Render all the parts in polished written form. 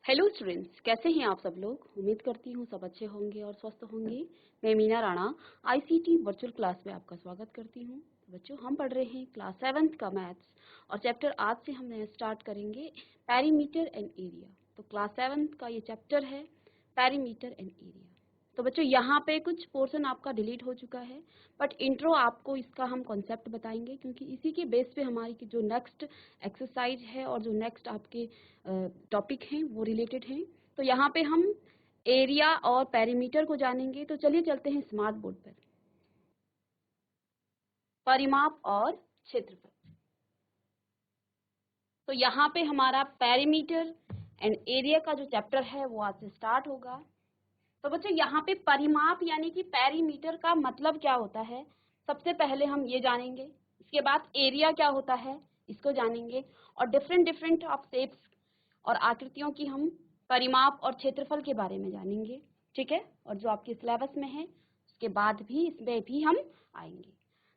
Hello students, कैसे हैं आप सब लोग। उम्मीद करती हूँ सब अच्छे होंगे और स्वस्थ होंगे। मैं Meena Rana ICT virtual class में आपका स्वागत करती हूँ। बच्चों, हम पढ़ रहे हैं क्लास 7th का मैथ्स और चैप्टर आज से हम नया स्टार्ट करेंगे, पेरीमीटर एंड एरिया। तो क्लास 7th का ये चैप्टर है, पेरीमीटर एंड एरिया। तो बच्चों, यहाँ पे कुछ पोर्शन आपका डिलीट हो चुका है, बट इंट्रो आपको इसका हम कॉन्सेप्ट बताएंगे, क्योंकि इसी के बेस पे हमारी जो नेक्स्ट एक्सरसाइज है और जो नेक्स्ट आपके टॉपिक हैं वो रिलेटेड हैं। तो यहाँ पे हम एरिया और पेरीमीटर को जानेंगे। तो चलिए चलते हैं स्मार्ट बोर्ड पर। परिमाप और क्षेत्रफल। तो यहाँ पे हमारा पेरीमीटर एंड एरिया का जो चैप्टर है वो आज से स्टार्ट होगा। तो बच्चों, यहाँ पे परिमाप यानी कि पेरीमीटर का मतलब क्या होता है, सबसे पहले हम ये जानेंगे। इसके बाद एरिया क्या होता है इसको जानेंगे, और डिफरेंट डिफरेंट ऑफ शेप्स और आकृतियों की हम परिमाप और क्षेत्रफल के बारे में जानेंगे। ठीक है, और जो आपके सिलेबस में है उसके बाद भी इसमें भी हम आएंगे।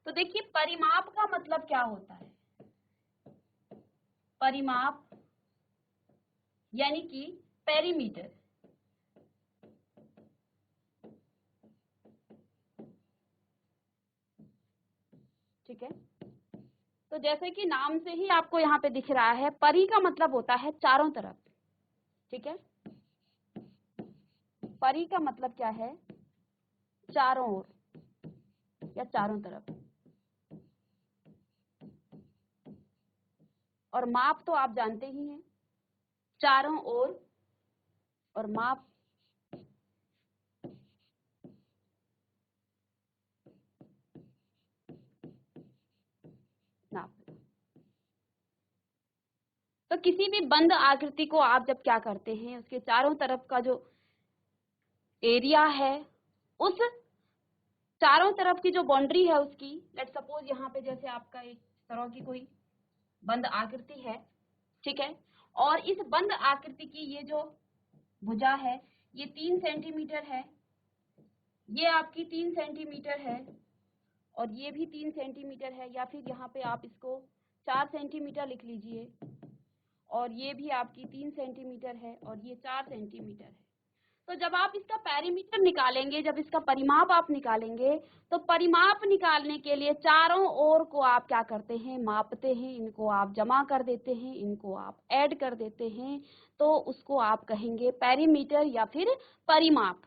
तो देखिए, परिमाप का मतलब क्या होता है। परिमाप यानी कि पेरीमीटर, ठीक है। तो जैसे कि नाम से ही आपको यहाँ पे दिख रहा है, परी का मतलब होता है चारों तरफ। ठीक है, परी का मतलब क्या है, चारों ओर या चारों तरफ। और माप तो आप जानते ही हैं, चारों ओर, और माप नाप। तो किसी भी बंद आकृति को आप जब क्या करते हैं, उसके चारों तरफ का जो एरिया है, उस चारों तरफ की जो बाउंड्री है उसकी, लेट सपोज यहाँ पे जैसे आपका एक तरह की कोई बंद आकृति है, ठीक है। और इस बंद आकृति की ये जो भुजा है ये 3 सेंटीमीटर है, ये आपकी 3 सेंटीमीटर है, और ये भी 3 सेंटीमीटर है, या फिर यहाँ पे आप इसको 4 सेंटीमीटर लिख लीजिए, और ये भी आपकी 3 सेंटीमीटर है, और ये 4 सेंटीमीटर है। तो जब आप इसका पेरीमीटर निकालेंगे, जब इसका परिमाप आप निकालेंगे, तो परिमाप निकालने के लिए चारों ओर को आप क्या करते हैं, मापते हैं। इनको आप जमा कर देते हैं, इनको आप ऐड कर देते हैं, तो उसको आप कहेंगे पेरीमीटर या फिर परिमाप।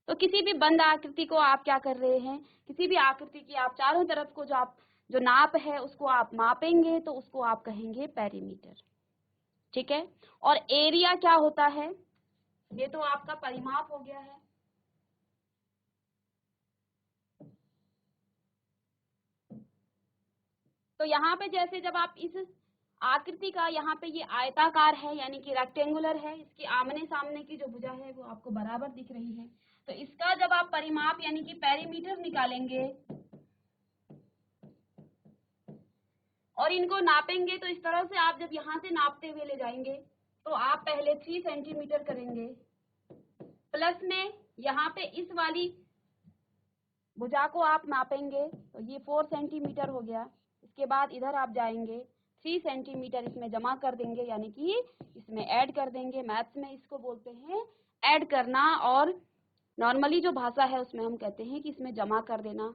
तो किसी भी बंद आकृति को आप क्या कर रहे हैं, किसी भी आकृति की आप चारों तरफ को जो आप जो नाप है उसको आप मापेंगे, तो उसको आप कहेंगे पेरीमीटर। ठीक है। और एरिया क्या होता है, ये तो आपका परिमाप हो गया है। तो यहाँ पे जैसे जब आप इस आकृति का, यहाँ पे ये आयताकार है यानी कि रेक्टेंगुलर है, इसकी आमने सामने की जो भुजा है वो आपको बराबर दिख रही है। तो इसका जब आप परिमाप यानी कि पेरीमीटर निकालेंगे और इनको नापेंगे, तो इस तरह से आप जब यहाँ से नापते हुए ले जाएंगे, तो आप पहले 3 सेंटीमीटर करेंगे, प्लस में यहाँ पे इस वाली भुजा को आप नापेंगे, तो ये 4 सेंटीमीटर हो गया। इसके बाद इधर आप जाएंगे, 3 सेंटीमीटर इसमें जमा कर देंगे, यानी कि इसमें ऐड कर देंगे। मैथ्स में इसको बोलते हैं ऐड करना, और नॉर्मली जो भाषा है उसमें हम कहते हैं कि इसमें जमा कर देना।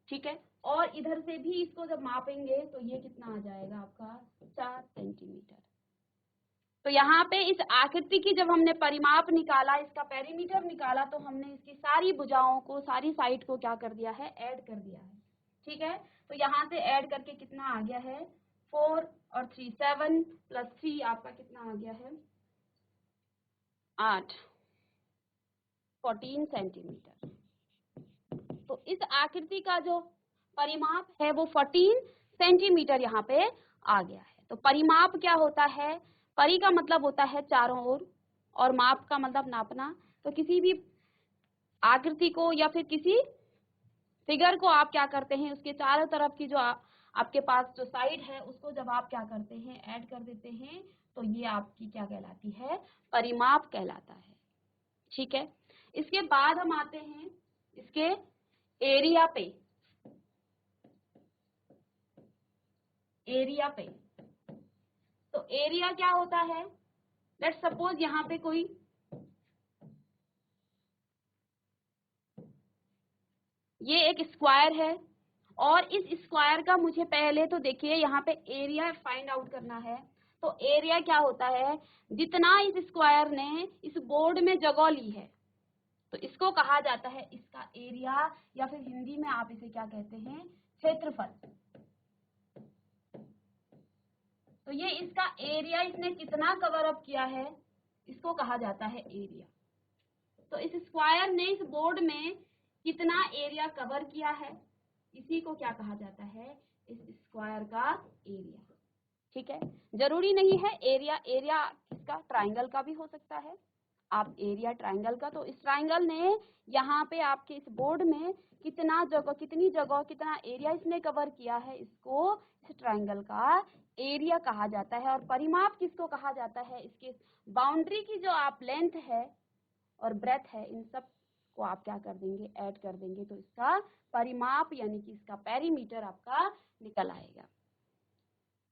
ठीक है। और इधर से भी इसको जब मापेंगे तो ये कितना आ जाएगा आपका, 4 सेंटीमीटर। तो यहाँ पे इस आकृति की जब हमने परिमाप निकाला, इसका पेरीमीटर निकाला, तो हमने इसकी सारी भुजाओं को, सारी साइड को क्या कर दिया है, ऐड कर दिया है। ठीक है। तो यहाँ से ऐड करके कितना आ गया है, 4 और 3 7 प्लस 3 आपका कितना आ गया है, 8, 14 सेंटीमीटर। तो इस आकृति का जो परिमाप है वो 14 सेंटीमीटर यहाँ पे आ गया है। तो परिमाप क्या होता है, परि का मतलब होता है चारों ओर, और माप का मतलब नापना। तो किसी भी आकृति को या फिर किसी फिगर को आप क्या करते हैं, उसके चारों तरफ की जो आपके पास जो साइड है उसको जब आप क्या करते हैं, ऐड कर देते हैं, तो ये आपकी क्या कहलाती है, परिमाप कहलाता है। ठीक है। इसके बाद हम आते हैं इसके एरिया पे। एरिया पे, तो एरिया क्या होता है, लेट्स सपोज यहाँ पे कोई ये एक स्क्वायर है और इस स्क्वायर का मुझे पहले तो देखिए यहाँ पे एरिया फाइंड आउट करना है। तो एरिया क्या होता है, जितना इस स्क्वायर ने इस बोर्ड में जगह ली है तो इसको कहा जाता है इसका एरिया, या फिर हिंदी में आप इसे क्या कहते हैं, क्षेत्रफल। तो ये इसका एरिया, इसने कितना कवर अप किया है, इसको कहा जाता है एरिया। तो इस स्क्वायर ने इस बोर्ड में कितना एरिया कवर किया है, इसी को क्या कहा जाता है, इस स्क्वायर का एरिया। ठीक है, जरूरी नहीं है एरिया इसका ट्राइंगल का भी हो सकता है, आप एरिया ट्राइंगल का। तो इस ट्राइंगल ने यहाँ पे आपके इस बोर्ड में कितना जगह, कितनी जगह, कितना एरिया इसने कवर किया है, इसको इस ट्राइंगल का एरिया कहा जाता है। और परिमाप किसको कहा जाता है, इसके बाउंड्री की जो आप लेंथ है और ब्रेथ है, इन सब को आप क्या कर देंगे, ऐड कर देंगे, तो इसका परिमाप यानी कि इसका पेरीमीटर आपका निकल आएगा।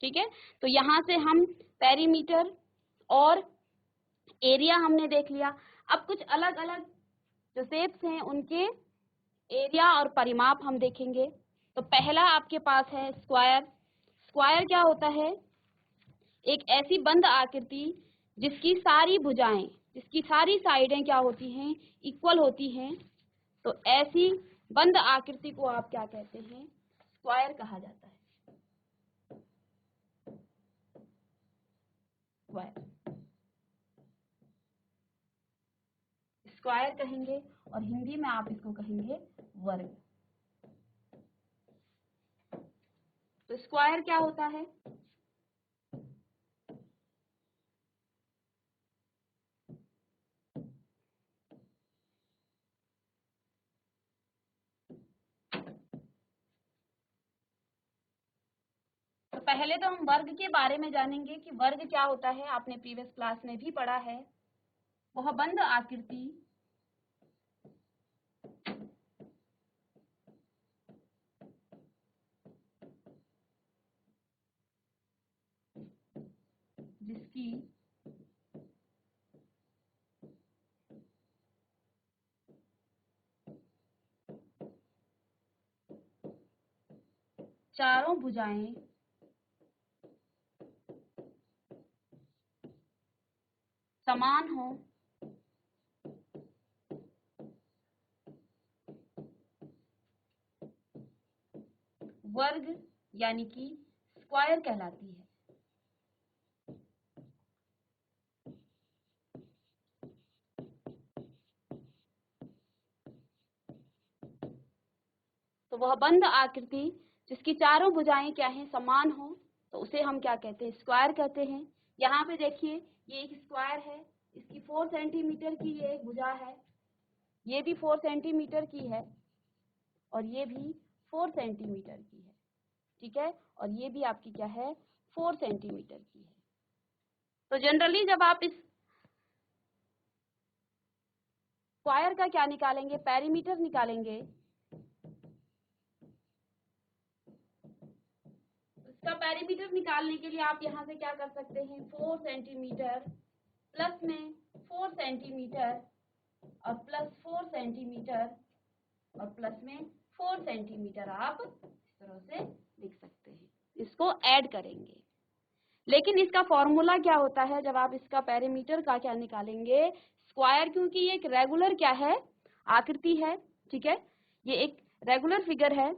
ठीक है, तो यहाँ से हम पेरीमीटर और एरिया हमने देख लिया। अब कुछ अलग अलग जो शेप्स हैं उनके एरिया और परिमाप हम देखेंगे। तो पहला आपके पास है स्क्वायर। स्क्वायर क्या होता है, एक ऐसी बंद आकृति जिसकी सारी भुजाएं, जिसकी सारी साइडें क्या होती हैं, इक्वल होती हैं। तो ऐसी बंद आकृति को आप क्या कहते हैं, स्क्वायर कहा जाता है, स्क्वायर। स्क्वायर कहेंगे और हिंदी में आप इसको कहेंगे वर्ग। तो स्क्वायर क्या होता है, तो पहले तो हम वर्ग के बारे में जानेंगे कि वर्ग क्या होता है। आपने प्रीवियस क्लास में भी पढ़ा है, वह बंद आकृति जिसकी चारों भुजाएं समान हो, वर्ग यानी कि स्क्वायर कहलाती है। तो वह बंद आकृति जिसकी चारों भुजाएं क्या है, समान हो, तो उसे हम क्या कहते हैं, स्क्वायर कहते हैं। यहाँ पे देखिए ये एक स्क्वायर है, इसकी 4 सेंटीमीटर की ये एक भुजा है, ये भी 4 सेंटीमीटर की है और ये भी 4 सेंटीमीटर की है। ठीक है, और ये भी आपकी क्या है, 4 सेंटीमीटर की है। तो जनरली जब आप इस स्क्वायर का क्या निकालेंगे, पेरीमीटर निकालेंगे, इसका पेरीमीटर निकालने के लिए आप यहाँ से क्या कर सकते हैं, 4 सेंटीमीटर प्लस में 4 सेंटीमीटर और प्लस 4 सेंटीमीटर और प्लस में 4 सेंटीमीटर आप इस तरह से लिख सकते हैं, इसको ऐड करेंगे। लेकिन इसका फॉर्मूला क्या होता है, जब आप इसका पेरीमीटर का क्या निकालेंगे, स्क्वायर, क्योंकि ये एक रेगुलर क्या है, आकृति है। ठीक है, ये एक रेगुलर फिगर है,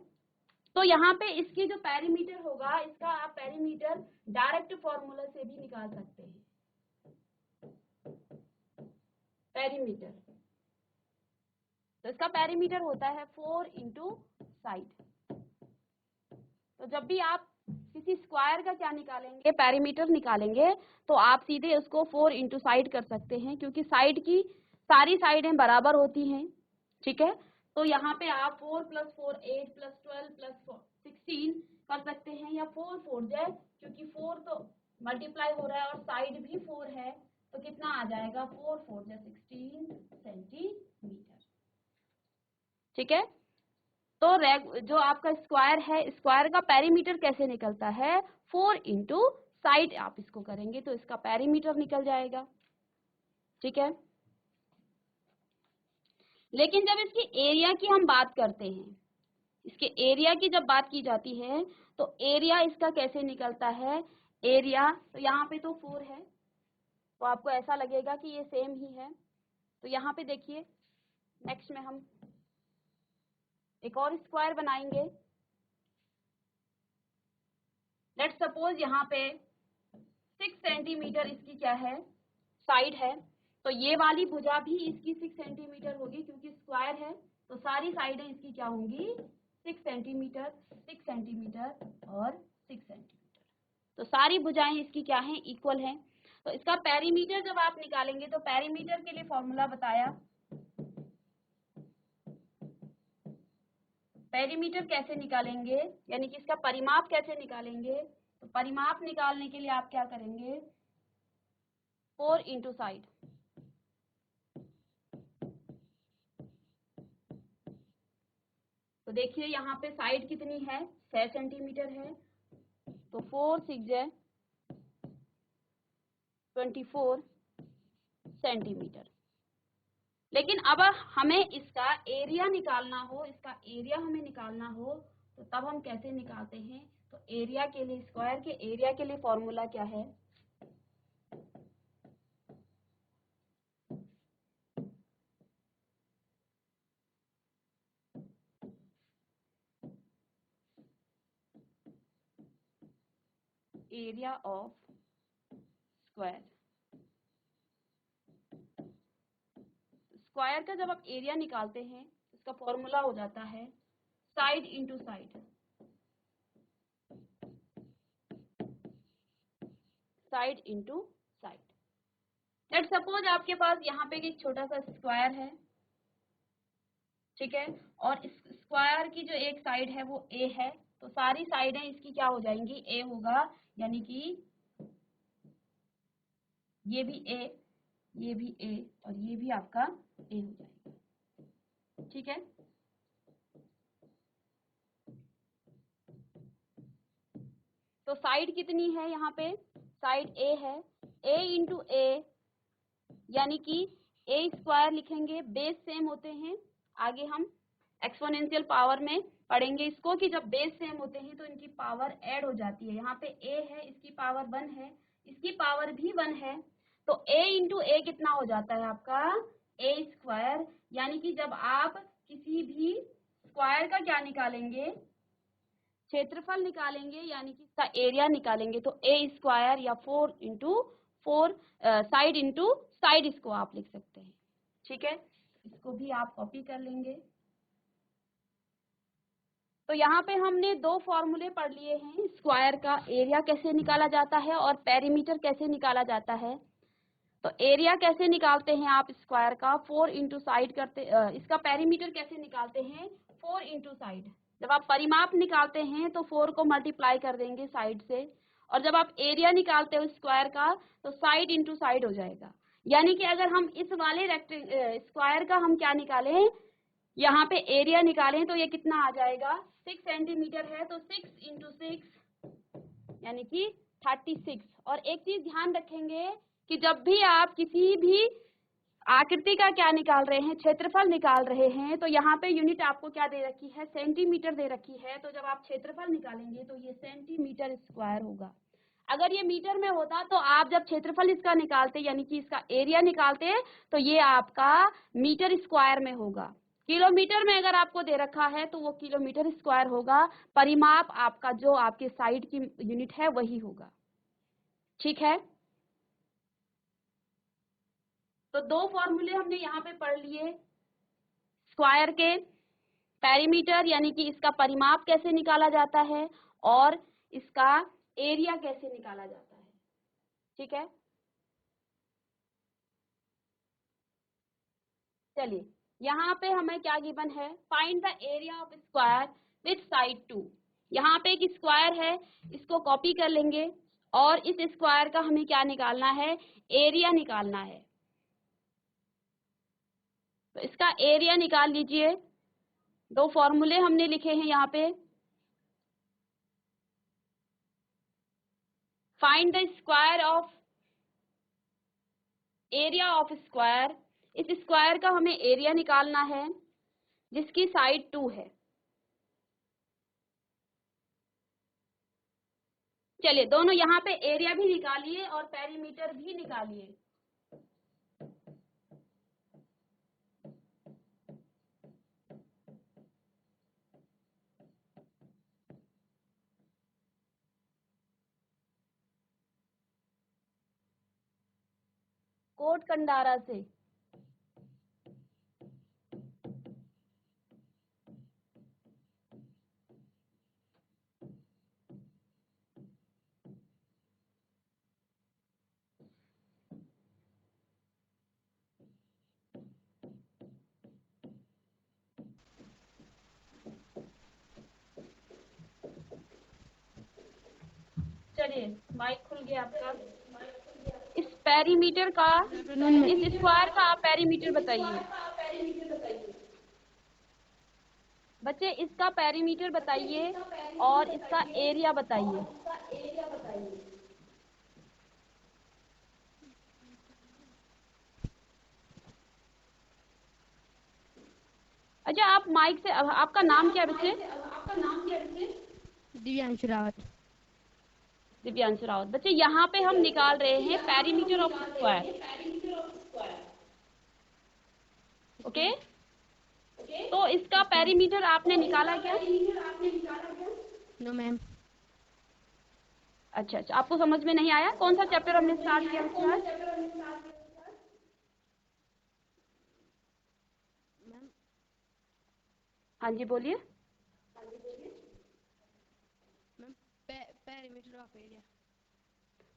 तो यहाँ पे इसकी जो पेरीमीटर होगा, इसका आप पेरीमीटर डायरेक्ट फॉर्मूला से भी निकाल सकते हैं। पेरीमीटर, तो इसका पेरीमीटर होता है 4 इंटू साइड। तो जब भी आप किसी स्क्वायर का क्या निकालेंगे, पेरीमीटर निकालेंगे, तो आप सीधे उसको 4 इंटू साइड कर सकते हैं, क्योंकि साइड की सारी साइडें बराबर होती हैं। ठीक है, तो यहाँ पे आप 4 + 4 8 + 12 + 16 कर सकते हैं, या 4 4 जाए, क्योंकि 4 तो मल्टीप्लाई हो रहा है और साइड भी 4 है, तो कितना आ जाएगा, 4 4 जा 16 सेंटीमीटर। ठीक है, तो जो आपका स्क्वायर है, स्क्वायर का पेरीमीटर कैसे निकलता है, 4 इंटू साइड आप इसको करेंगे तो इसका पेरीमीटर निकल जाएगा, ठीक है। लेकिन जब इसकी एरिया की हम बात करते हैं, इसके एरिया की जब बात की जाती है तो एरिया इसका कैसे निकलता है, एरिया तो यहाँ पे तो 4 है तो आपको ऐसा लगेगा कि ये सेम ही है। तो यहाँ पे देखिए नेक्स्ट में हम एक और स्क्वायर बनाएंगे। लेट्स सपोज यहाँ पे 6 सेंटीमीटर इसकी क्या है, साइड है। तो ये वाली भुजा भी इसकी 6 सेंटीमीटर होगी क्योंकि स्क्वायर है, तो सारी साइडें इसकी क्या होंगी, 6 सेंटीमीटर, 6 सेंटीमीटर और 6 सेंटीमीटर। तो सारी भुजाएं इसकी क्या हैं, इक्वल हैं। तो इसका पेरीमीटर जब आप निकालेंगे तो पेरीमीटर के लिए फॉर्मूला बताया, पेरीमीटर कैसे निकालेंगे यानी कि इसका परिमाप कैसे निकालेंगे। तो परिमाप निकालने के लिए आप क्या करेंगे, 4 इंटू साइड। तो देखिए यहाँ पे साइड कितनी है, 6 सेंटीमीटर है, तो 4 6 24 सेंटीमीटर। लेकिन अब हमें इसका एरिया निकालना हो, इसका एरिया हमें निकालना हो तो तब हम कैसे निकालते हैं। तो एरिया के लिए, स्क्वायर के एरिया के लिए फॉर्मूला क्या है, एरिया ऑफ स्क्वायर। स्क्वायर का जब आप एरिया निकालते हैं इसका फॉर्मूला हो जाता है side into side, side into side. Let's suppose आपके पास यहाँ पे एक छोटा सा स्क्वायर है, ठीक है, और इस स्क्वायर की जो एक साइड है वो ए है, तो सारी साइडें इसकी क्या हो जाएंगी, ए होगा, यानी कि ये भी ए, ये भी ए और ये भी आपका ए हो जाएगा, ठीक है। तो साइड कितनी है, यहाँ पे साइड ए है, ए इंटू ए यानी कि ए स्क्वायर लिखेंगे, बेस सेम होते हैं। आगे हम एक्सपोनेंशियल पावर में पढ़ेंगे इसको कि जब बेस सेम होते हैं तो इनकी पावर ऐड हो जाती है। यहाँ पे ए है, इसकी पावर 1 है, इसकी पावर भी 1 है, तो ए इंटू ए कितना हो जाता है आपका, ए स्क्वायर। यानी कि जब आप किसी भी स्क्वायर का क्या निकालेंगे, क्षेत्रफल निकालेंगे, यानी कि इसका एरिया निकालेंगे, तो ए स्क्वायर या 4 इंटू 4 साइड इंटू साइड इसको आप लिख सकते हैं, ठीक है। इसको भी आप कॉपी कर लेंगे। तो यहाँ पे हमने 2 फॉर्मूले पढ़ लिए हैं, स्क्वायर का एरिया कैसे निकाला जाता है और पेरीमीटर कैसे निकाला जाता है। तो एरिया कैसे निकालते हैं आप स्क्वायर का, 4 इंटू साइड करते, इसका पेरीमीटर कैसे निकालते हैं, 4 इंटू साइड। जब आप परिमाप निकालते हैं तो 4 को मल्टीप्लाई कर देंगे साइड से, और जब आप एरिया निकालते हो स्क्वायर का तो साइड इंटू साइड हो जाएगा। यानी कि अगर हम इस वाले स्क्वायर का हम क्या निकालें, यहाँ पे एरिया निकालें तो ये कितना आ जाएगा, 6 सेंटीमीटर है, तो 6 इंटू 6 यानी कि 36। और एक चीज ध्यान रखेंगे कि जब भी आप किसी भी आकृति का क्या निकाल रहे हैं, क्षेत्रफल निकाल रहे हैं, तो यहाँ पे यूनिट आपको क्या दे रखी है, सेंटीमीटर दे रखी है। तो जब आप क्षेत्रफल निकालेंगे तो ये सेंटीमीटर स्क्वायर होगा। अगर ये मीटर में होता तो आप जब क्षेत्रफल इसका निकालते यानी कि इसका एरिया निकालते तो ये आपका मीटर स्क्वायर में होगा। किलोमीटर में अगर आपको दे रखा है तो वो किलोमीटर स्क्वायर होगा। परिमाप आपका जो आपके साइड की यूनिट है वही होगा, ठीक है। तो 2 फॉर्मूले हमने यहाँ पे पढ़ लिए, स्क्वायर के पेरीमीटर यानी कि इसका परिमाप कैसे निकाला जाता है और इसका एरिया कैसे निकाला जाता है, ठीक है। चलिए यहाँ पे हमें क्या गिवन है, find the area of square with side 2। यहाँ पे एक स्क्वायर है, इसको कॉपी कर लेंगे और इस स्क्वायर का हमें क्या निकालना है, एरिया निकालना है। तो इसका एरिया निकाल लीजिए। 2 फॉर्मूले हमने लिखे हैं यहाँ पे, find the square of area of square. इस स्क्वायर का हमें एरिया निकालना है जिसकी साइड 2 है। चलिए दोनों यहाँ पे एरिया भी निकालिए और पेरीमीटर भी निकालिए। कोट कंडारा से चलिए माइक खुल गया आपका। इस पेरीमीटर का, इस स्क्वायर का आप पेरीमीटर बताइए बच्चे, इसका पेरीमीटर बताइए और इसका एरिया बताइए। अच्छा आप माइक से, आपका नाम क्या है बच्चे? दिव्यांशु रावत। दिव्यांशु रावत। बच्चे यहाँ पे हम निकाल रहे हैं पेरीमीटर ऑफ स्क्वायर। ओके, तो इसका पेरीमीटर आपने निकाला क्या? No ma'am. अच्छा, आपको समझ में नहीं आया? कौन सा चैप्टर हमने स्टार्ट किया बच्चे आज? हाँ जी बोलिए। Perimeter of area.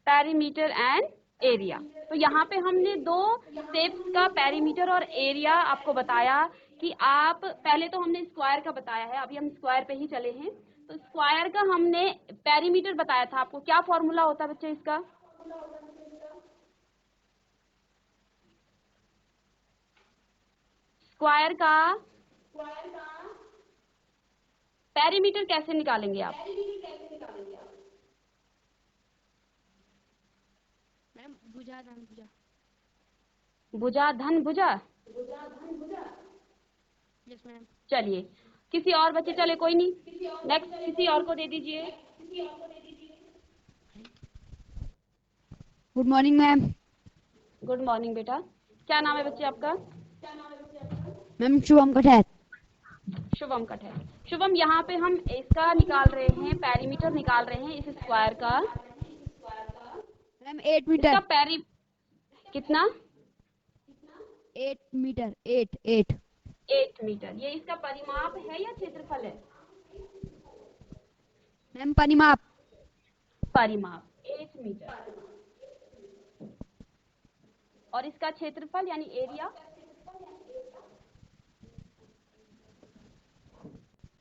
Perimeter and area. तो यहाँ पे हमने दो शेप्स का पेरीमीटर और एरिया आपको बताया कि आप, पहले तो हमने स्क्वायर का बताया है, अभी हम स्क्वायर पे ही चले हैं। तो स्क्वायर का हमने पेरीमीटर बताया था आपको। क्या फॉर्मूला होता है बच्चे इसका? स्क्वायर का पेरीमीटर कैसे निकालेंगे आप? मैम भुजा धन भुजा। भुजा धन भुजा। Yes ma'am. चलिए किसी और बच्चे, चले कोई नहीं, नेक्स्ट किसी और को दे दीजिए। Good morning ma'am. Good morning बेटा, क्या नाम है बच्चे आपका? मैम शुभम कठैत। शुभम कठैत। शुभम, यहाँ पे हम इसका निकाल रहे हैं, पेरीमीटर निकाल रहे हैं इस स्क्वायर का। Ma'am 8 metre. इसका कितना? 8 मीटर। 8 मीटर। ये इसका परिमाप है या क्षेत्रफल है? मैम परिमाप। परिमाप 8 मीटर। और इसका क्षेत्रफल यानी एरिया?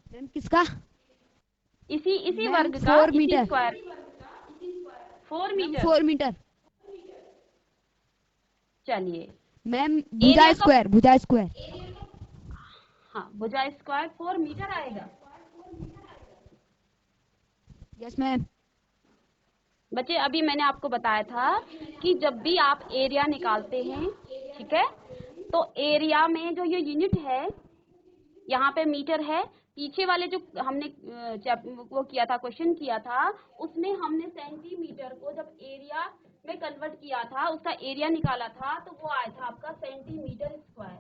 मैम किसका? इसी वर्ग का, 4 इसी मीटर। स्क्वायर। 4 मीटर। 4 मीटर। चलिए मैम भुजा स्क्वायर। भुजा स्क्वायर। हाँ, भुजा स्क्वायर 4 मीटर आएगा। Yes ma'am. बच्चे अभी मैंने आपको बताया था कि जब भी आप एरिया निकालते हैं, ठीक है, तो एरिया में जो ये यूनिट है, यहाँ पे मीटर है, पीछे वाले जो हमने वो किया था, क्वेश्चन किया था, उसमें हमने सेंटीमीटर को जब एरिया में कन्वर्ट किया था, उसका एरिया निकाला था, तो वो आया था आपका सेंटीमीटर स्क्वायर।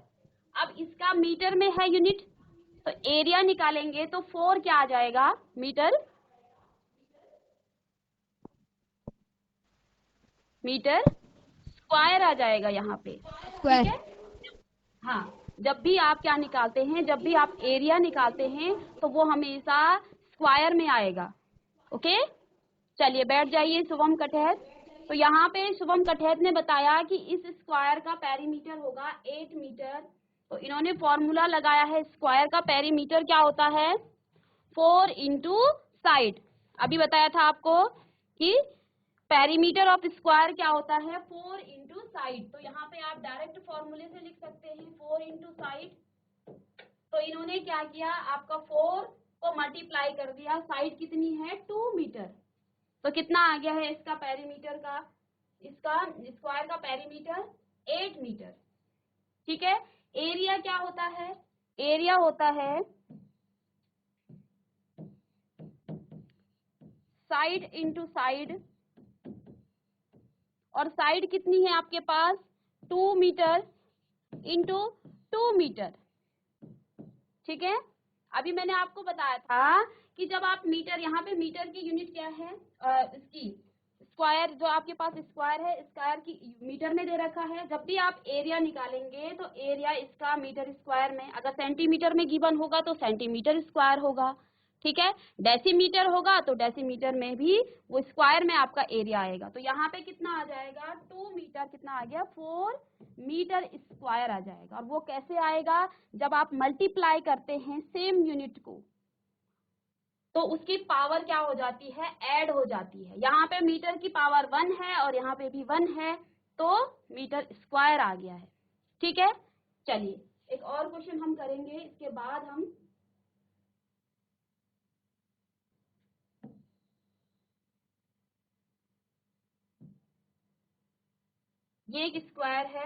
अब इसका मीटर में है यूनिट, तो एरिया निकालेंगे तो 4 क्या आ जाएगा? मीटर स्क्वायर आ जाएगा यहाँ पे, ठीक है। हाँ, जब भी आप क्या निकालते हैं, जब भी आप एरिया निकालते हैं तो वो हमेशा स्क्वायर में आएगा। ओके, चलिए बैठ जाइए शुभम कठैत। तो यहाँ पे शुभम कठैत ने बताया कि इस स्क्वायर का पेरीमीटर होगा 8 मीटर। तो इन्होंने फॉर्मूला लगाया है, स्क्वायर का पेरीमीटर क्या होता है? 4 इंटू साइड। अभी बताया था आपको कि पेरीमीटर ऑफ स्क्वायर क्या होता है? 4 इंटू साइड। तो यहाँ पे आप डायरेक्ट फॉर्मूले से लिख सकते हैं 4 इंटू साइड। तो इन्होंने क्या किया, आपका 4 को मल्टीप्लाई कर दिया, साइड कितनी है? 2 मीटर। तो कितना आ गया है इसका पेरीमीटर का, इसका स्क्वायर का पेरीमीटर 8 मीटर। ठीक है। एरिया क्या होता है, एरिया होता है साइड इंटू साइड, और साइड कितनी है आपके पास 2 मीटर इंटू 2 मीटर। ठीक है। अभी मैंने आपको बताया था कि जब आप मीटर, यहाँ पे मीटर की यूनिट क्या है, इसकी स्क्वायर, जो आपके पास स्क्वायर है, स्क्वायर की मीटर में दे रखा है। जब भी आप एरिया निकालेंगे तो एरिया इसका मीटर स्क्वायर में, अगर सेंटीमीटर में गिवन होगा तो सेंटीमीटर स्क्वायर होगा। ठीक है। डेसीमीटर होगा तो डेसीमीटर में भी वो स्क्वायर में आपका एरिया आएगा। तो यहाँ पे कितना आ जाएगा 2 मीटर, कितना आ गया 4 मीटर स्क्वायर आ जाएगा। और वो कैसे आएगा, जब आप मल्टीप्लाई करते हैं सेम यूनिट को तो उसकी पावर क्या हो जाती है, ऐड हो जाती है। यहाँ पे मीटर की पावर 1 है और यहाँ पे भी 1 है, तो मीटर स्क्वायर आ गया है। ठीक है। चलिए एक और क्वेश्चन हम करेंगे, इसके बाद हम ये एक स्क्वायर है,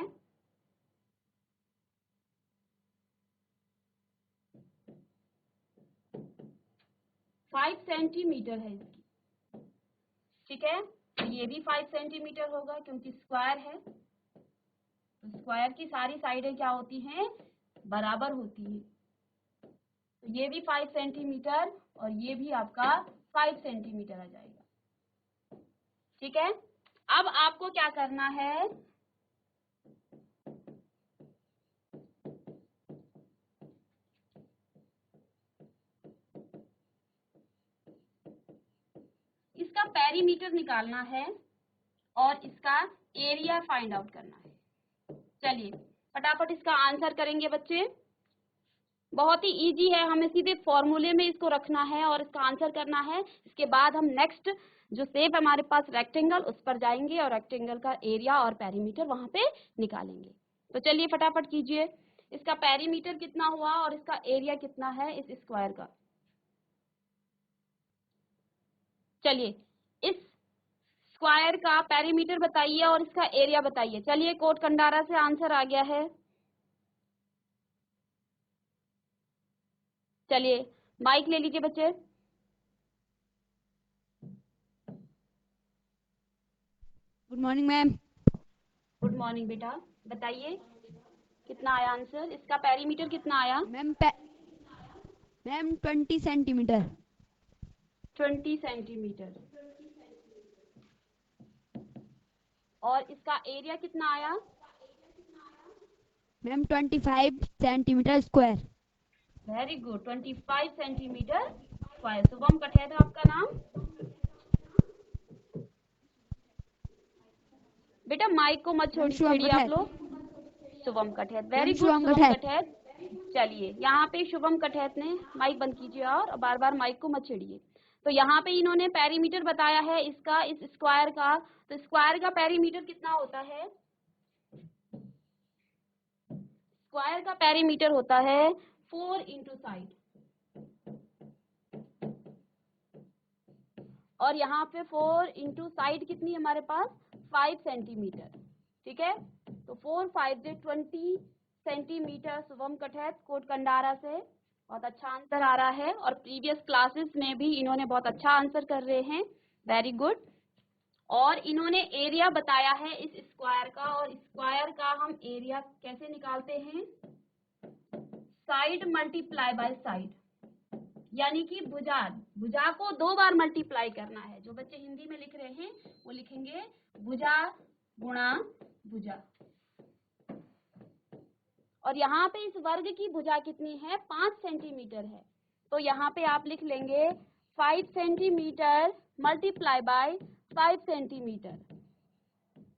फाइव सेंटीमीटर है इसकी। ठीक है। तो ये भी 5 सेंटीमीटर होगा क्योंकि स्क्वायर है, तो स्क्वायर की सारी साइडें क्या होती हैं, बराबर होती है। तो ये भी 5 सेंटीमीटर और ये भी आपका 5 सेंटीमीटर आ जाएगा। ठीक है। अब आपको क्या करना है, इसका पेरीमीटर निकालना है और इसका एरिया फाइंड आउट करना है। चलिए फटाफट इसका आंसर करेंगे बच्चे। बहुत ही इजी है, हमें सीधे फॉर्मूले में इसको रखना है और इसका आंसर करना है। इसके बाद हम नेक्स्ट जो शेप हमारे पास रेक्टेंगल, उस पर जाएंगे और रेक्टेंगल का एरिया और पेरीमीटर वहां पे निकालेंगे। तो चलिए फटाफट कीजिए। इसका पेरीमीटर कितना हुआ और इसका एरिया कितना है इस स्क्वायर का। चलिए इस स्क्वायर का पेरीमीटर बताइए और इसका एरिया बताइए। चलिए कोट कंडारा से आंसर आ गया है। चलिए माइक ले लीजिए बच्चे। Good morning ma'am. Good morning बेटा, बताइए कितना आया आंसर, इसका पेरीमीटर कितना आया। Ma'am 20 centimetre. 20 सेंटीमीटर। और इसका एरिया कितना आया। Ma'am 25 centimetre square. Very good, 25 centimetre square. Shubham कठेर है आपका नाम। बेटा माइक को मत छोड़िए आप लोग। शुभम कठेर, वेरी गुड शुभम कठेर। चलिए यहाँ पे शुभम कठेर ने माइक बंद कीजिए और बार बार माइक को मत छेड़िए। तो यहाँ पे इन्होंने पेरीमीटर बताया है इसका, इस स्क्वायर का। तो स्क्वायर का पेरीमीटर कितना होता है, स्क्वायर का पेरीमीटर होता है 4 इंटू साइड, और यहाँ पे 4 इंटू साइड कितनी है हमारे पास 5 सेंटीमीटर। ठीक है। तो 4 5 से 20 सेंटीमीटर। शुभम कठेर कोट कंडारा से बहुत अच्छा आंसर आ रहा है और प्रीवियस क्लासेस में भी इन्होंने बहुत अच्छा आंसर कर रहे हैं। Very good. और इन्होंने एरिया बताया है इस स्क्वायर का, और स्क्वायर का हम एरिया कैसे निकालते हैं, साइड मल्टीप्लाई बाय साइड, यानी कि भुजा, भुजा को 2 बार मल्टीप्लाई करना है। जो बच्चे हिंदी में लिख रहे हैं वो लिखेंगे भुजा गुणा भुजा। और यहाँ पे इस वर्ग की भुजा कितनी है 5 सेंटीमीटर है। तो यहाँ पे आप लिख लेंगे 5 सेंटीमीटर मल्टीप्लाई बाय 5 सेंटीमीटर।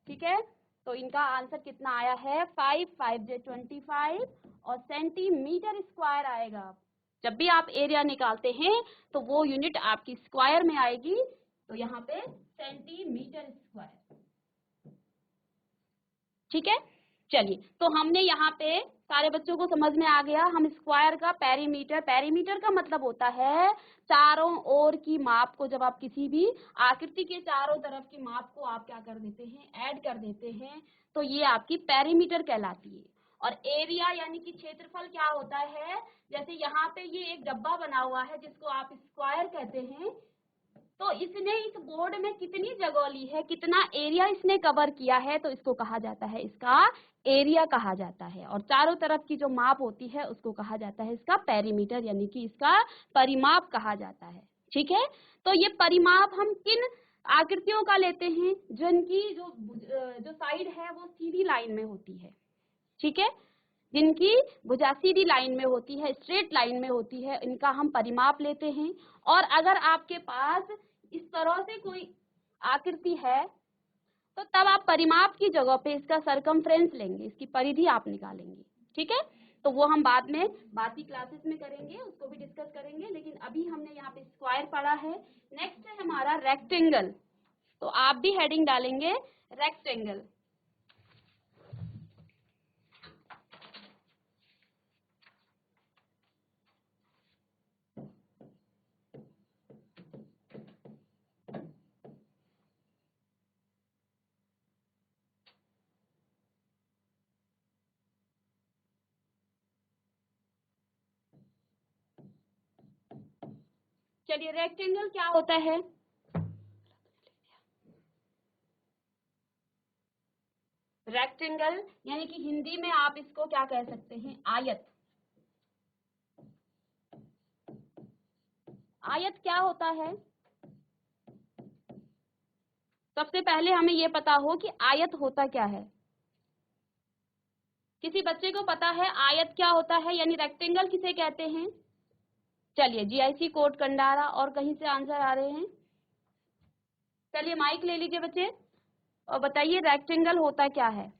ठीक है। तो इनका आंसर कितना आया है 5 5 से 25 और सेंटीमीटर स्क्वायर आएगा। जब भी आप एरिया निकालते हैं तो वो यूनिट आपकी स्क्वायर में आएगी। तो यहाँ पे सेंटीमीटर स्क्वायर। ठीक है। चलिए तो हमने यहाँ पे सारे बच्चों को समझ में आ गया। हम स्क्वायर का पेरीमीटर, पेरीमीटर का मतलब होता है चारों ओर की माप को, जब आप किसी भी आकृति के चारों तरफ की माप को आप क्या कर देते हैं, ऐड कर देते हैं, तो ये आपकी पेरीमीटर कहलाती है। और एरिया यानी कि क्षेत्रफल क्या होता है, जैसे यहाँ पे ये एक डब्बा बना हुआ है जिसको आप स्क्वायर कहते हैं, तो इसने इस बोर्ड में कितनी जगह ली है, कितना एरिया इसने कवर किया है, तो इसको कहा जाता है, इसका एरिया कहा जाता है। और चारों तरफ की जो माप होती है उसको कहा जाता है इसका पेरीमीटर, यानी कि इसका परिमाप कहा जाता है। ठीक है, तो ये परिमाप हम किन आकृतियों का लेते हैं, जिनकी जो साइड है वो सीधी लाइन में होती है। ठीक है, जिनकी भुजा सीधी लाइन में होती है, स्ट्रेट लाइन में होती है, इनका हम परिमाप लेते हैं। और अगर आपके पास इस तरह से कोई आकृति है तो तब आप परिमाप की जगह पे इसका सरकमफ्रेंस लेंगे, इसकी परिधि आप निकालेंगे। ठीक है, तो वो हम बाद में बाकी क्लासेस में करेंगे, उसको भी डिस्कस करेंगे, लेकिन अभी हमने यहाँ पे स्क्वायर पढ़ा है। नेक्स्ट है हमारा रेक्टेंगल, तो आप भी हेडिंग डालेंगे रेक्टेंगल। चलिए, रेक्टेंगल क्या होता है? रेक्टेंगल यानी कि हिंदी में आप इसको क्या कह सकते हैं, आयत। आयत क्या होता है? सबसे पहले हमें ये पता हो कि आयत होता क्या है। किसी बच्चे को पता है आयत क्या होता है, यानी रेक्टेंगल किसे कहते हैं? चलिए, जीआईसी कोट कंडारा और कहीं से आंसर आ रहे हैं। चलिए माइक ले लीजिए बच्चे और बताइए रेक्टेंगल होता क्या है।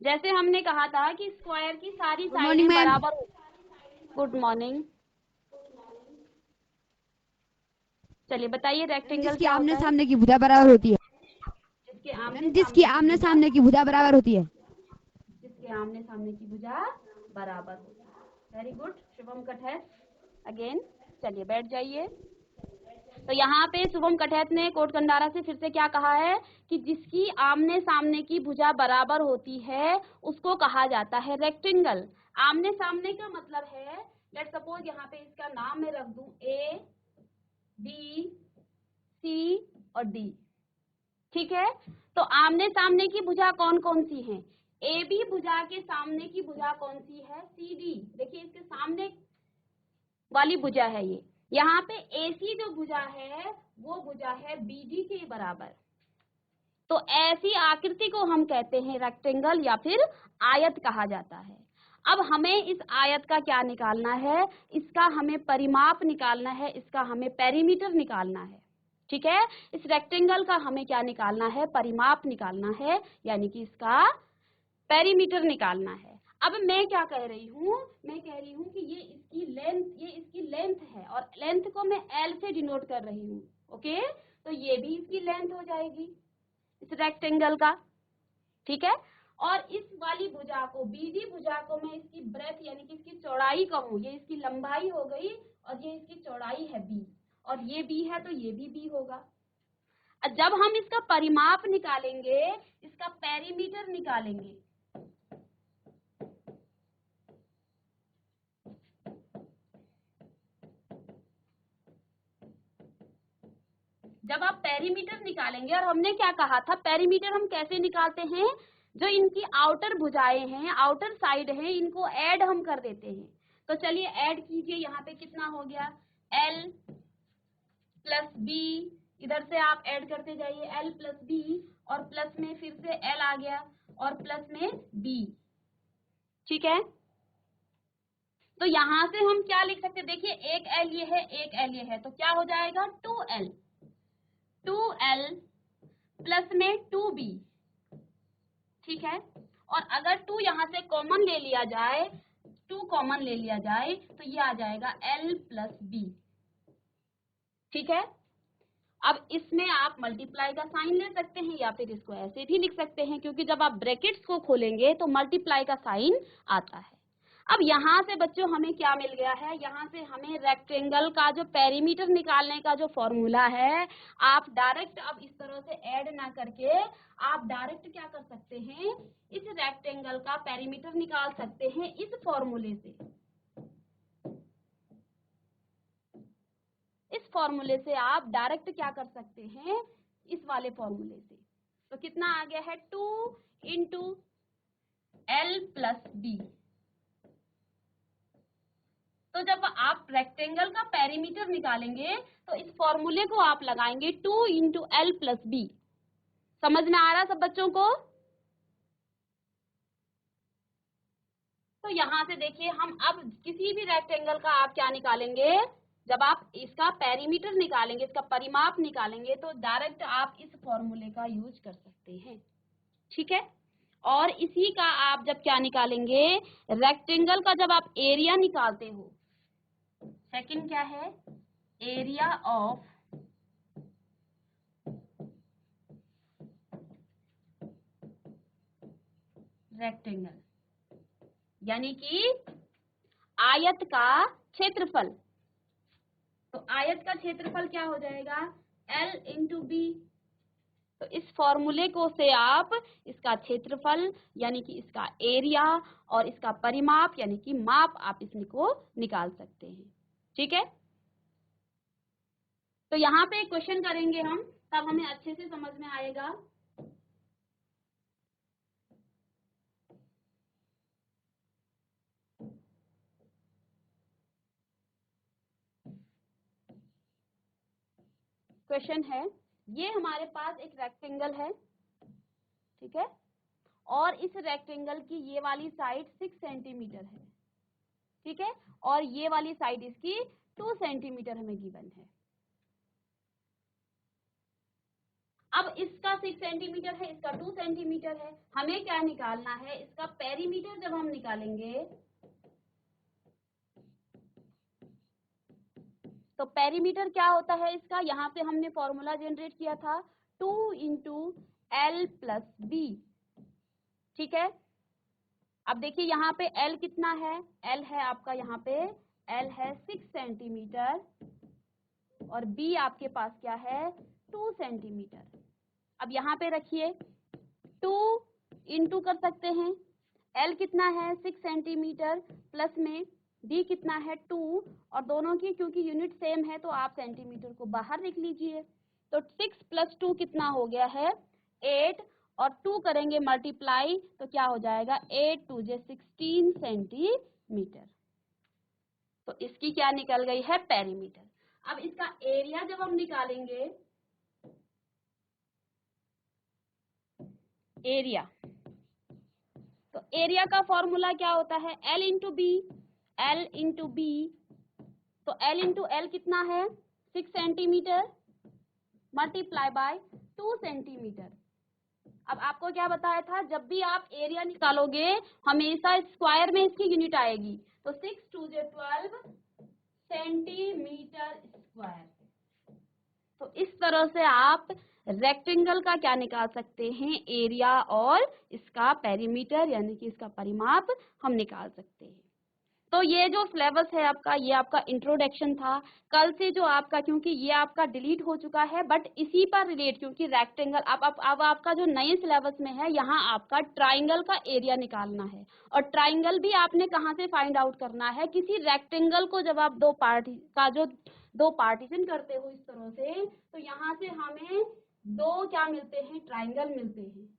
जैसे हमने कहा था कि स्क्वायर की सारी साइडें बराबर। Good morning. चलिए बताइए रेक्टेंगल क्या होता है? सामने की भुजा बराबर होती है। जिसकी आमने सामने की भुजा बराबर होती है। जिसके आमने सामने की भुजा बराबर होती है। Very good Shubham Kathait, again. चलिए बैठ जाइए। तो यहाँ पे शुभम कठैत ने कोट कंडारा से फिर से क्या कहा है कि जिसकी आमने सामने की भुजा बराबर होती है उसको कहा जाता है रेक्टेंगल। आमने सामने का मतलब है, लेट सपोज यहाँ पे इसका नाम मैं रख दूं A, B, C और D। ठीक है, तो आमने सामने की भुजा कौन कौन सी है? ए बी भुजा के सामने की भुजा कौन सी है? C D. देखिए इसके सामने वाली भुजा है ये। यहाँ पे AC जो भुजा है वो भुजा है BD के बराबर। तो ऐसी आकृति को हम कहते हैं रेक्टेंगल या फिर आयत कहा जाता है। अब हमें इस आयत का क्या निकालना है, इसका हमें परिमाप निकालना है, इसका हमें पेरीमीटर निकालना है। ठीक है, इस रेक्टेंगल का हमें क्या निकालना है, परिमाप निकालना है, यानी कि इसका पेरीमीटर निकालना है। अब मैं क्या कह रही हूँ, मैं कह रही हूँ कि ये इसकी लेंथ है और लेंथ को मैं L से डिनोट कर रही हूँ। ओके, तो ये भी इसकी लेंथ हो जाएगी इस रेक्टेंगल का। ठीक है, और इस वाली भुजा को, बीडी भुजा को मैं इसकी ब्रेथ यानी कि इसकी चौड़ाई कहूँ, ये इसकी लंबाई हो गई और ये इसकी चौड़ाई है B, और ये B है तो ये भी B होगा। जब हम इसका परिमाप निकालेंगे, इसका पेरीमीटर निकालेंगे, जब आप पेरीमीटर निकालेंगे, और हमने क्या कहा था, पेरीमीटर हम कैसे निकालते हैं, जो इनकी आउटर भुजाएं हैं, आउटर साइड है, इनको ऐड हम कर देते हैं। तो चलिए ऐड कीजिए, यहाँ पे कितना हो गया, L प्लस B, इधर से आप ऐड करते जाइए L प्लस B, और प्लस में फिर से L आ गया और प्लस में B। ठीक है, तो यहां से हम क्या लिख सकते हैं, देखिए एक L ये है, एक L ये है, तो क्या हो जाएगा 2L, 2L प्लस में 2B। ठीक है, और अगर 2 यहाँ से कॉमन ले लिया जाए, 2 कॉमन ले लिया जाए तो ये आ जाएगा L प्लस B। ठीक है, अब इसमें आप मल्टीप्लाई का साइन ले सकते हैं या फिर इसको ऐसे भी लिख सकते हैं, क्योंकि जब आप ब्रैकेट्स को खोलेंगे तो मल्टीप्लाई का साइन आता है। अब यहाँ से बच्चों हमें क्या मिल गया है, यहाँ से हमें रेक्टेंगल का जो पेरीमीटर निकालने का जो फॉर्मूला है, आप डायरेक्ट अब इस तरह से ऐड ना करके आप डायरेक्ट क्या कर सकते हैं, इस रेक्टेंगल का पेरीमीटर निकाल सकते हैं इस फॉर्मूले से। इस फॉर्मूले से आप डायरेक्ट क्या कर सकते हैं, इस वाले फॉर्मूले से। तो कितना आ गया है, 2 इंटू एल प्लस बी। तो जब आप रेक्टेंगल का पेरीमीटर निकालेंगे तो इस फॉर्मूले को आप लगाएंगे 2 इंटू एल प्लस बी। समझ में आ रहा सब बच्चों को? तो यहां से देखिए, हम अब किसी भी रेक्टेंगल का आप क्या निकालेंगे, जब आप इसका पेरीमीटर निकालेंगे, इसका परिमाप निकालेंगे, तो डायरेक्ट आप इस फॉर्मूले का यूज कर सकते हैं। ठीक है। और इसी का आप जब क्या निकालेंगे, रेक्टेंगल का जब आप एरिया निकालते हो, सेकंड क्या है, एरिया ऑफ रेक्टेंगल, यानी कि आयत का क्षेत्रफल। तो आयत का क्षेत्रफल क्या हो जाएगा, L इंटू बी। तो इस फॉर्मूले को से आप इसका क्षेत्रफल यानी कि इसका एरिया और इसका परिमाप यानी कि माप आप इसको निकाल सकते हैं। ठीक है। तो यहाँ पे एक क्वेश्चन करेंगे हम, तब हमें अच्छे से समझ में आएगा। क्वेश्चन है, ये हमारे पास एक रेक्टेंगल है, ठीक है, और इस रेक्टेंगल की ये वाली साइड 6 सेंटीमीटर है, ठीक है, और ये वाली साइड इसकी 2 सेंटीमीटर हमें गिवन है। अब इसका 6 सेंटीमीटर है, इसका 2 सेंटीमीटर है, हमें क्या निकालना है, इसका पेरीमीटर जब हम निकालेंगे तो पेरीमीटर क्या होता है इसका, यहाँ पे हमने फॉर्मूला जनरेट किया था 2 इंटू एल प्लस बी। ठीक है। अब देखिए यहाँ पे L कितना है, L है आपका यहाँ पे L है 6 सेंटीमीटर और B आपके पास क्या है 2 सेंटीमीटर। अब यहाँ पे रखिए 2 इंटू कर सकते हैं, L कितना है 6 सेंटीमीटर प्लस में D कितना है 2, और दोनों की क्योंकि यूनिट सेम है तो आप सेंटीमीटर को बाहर लिख लीजिए। तो 6 प्लस 2 कितना हो गया है 8, और 2 करेंगे मल्टीप्लाई तो क्या हो जाएगा 8 2 जे 16 सेंटीमीटर। तो इसकी क्या निकल गई है पेरीमीटर। अब इसका एरिया जब हम निकालेंगे, एरिया, तो एरिया का फॉर्मूला क्या होता है L into B, L into B. तो L इंटू एल कितना है 6 सेंटीमीटर मल्टीप्लाई बाय 2 सेंटीमीटर। अब आपको क्या बताया था, जब भी आप एरिया निकालोगे हमेशा स्क्वायर में इसकी यूनिट आएगी। तो 6 2 जे 12 सेंटीमीटर स्क्वायर। तो इस तरह से आप रेक्टेंगल का क्या निकाल सकते हैं, एरिया और इसका पेरीमीटर यानी कि इसका परिमाप हम निकाल सकते हैं। तो ये जो सिलेबस है आपका, ये आपका इंट्रोडक्शन था। कल से जो आपका, क्योंकि ये आपका डिलीट हो चुका है, बट इसी पर रिलेट, क्योंकि रेक्टेंगल अब आपका जो नए सिलेबस में है, यहाँ आपका ट्राइंगल का एरिया निकालना है। और ट्राइंगल भी आपने कहाँ से फाइंड आउट करना है, किसी रेक्टेंगल को जब आप दो पार्टीशन करते हो इस तरह से, तो यहाँ से हमें दो क्या मिलते हैं, ट्राइंगल मिलते हैं।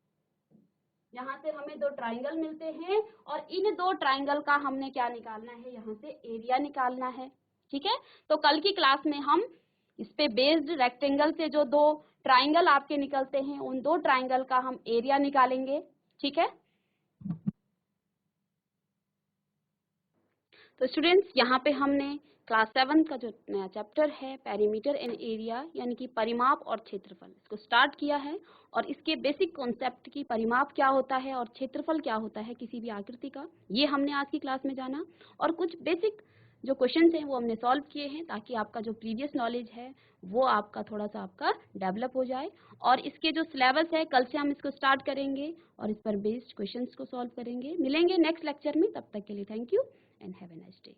यहाँ से हमें दो ट्राइंगल मिलते हैं और इन दो ट्राइंगल का हमने क्या निकालना है, यहाँ से एरिया निकालना है। ठीक है। तो कल की क्लास में हम इस पे बेस्ड रेक्टेंगल से जो दो ट्राइंगल आपके निकलते हैं, उन दो ट्राइंगल का हम एरिया निकालेंगे। ठीक है। तो स्टूडेंट्स, यहाँ पे हमने क्लास 7 का जो नया चैप्टर है पेरीमीटर एंड एरिया यानी कि परिमाप और क्षेत्रफल, इसको स्टार्ट किया है। और इसके बेसिक कॉन्सेप्ट की परिमाप क्या होता है और क्षेत्रफल क्या होता है किसी भी आकृति का, ये हमने आज की क्लास में जाना। और कुछ बेसिक जो क्वेश्चंस हैं वो हमने सॉल्व किए हैं ताकि आपका जो प्रीवियस नॉलेज है वो आपका थोड़ा सा आपका डेवलप हो जाए। और इसके जो सिलेबस है कल से हम इसको स्टार्ट करेंगे और इस पर बेस्ड क्वेश्चंस को सॉल्व करेंगे। मिलेंगे नेक्स्ट लेक्चर में, तब तक के लिए thank you and have a nice day.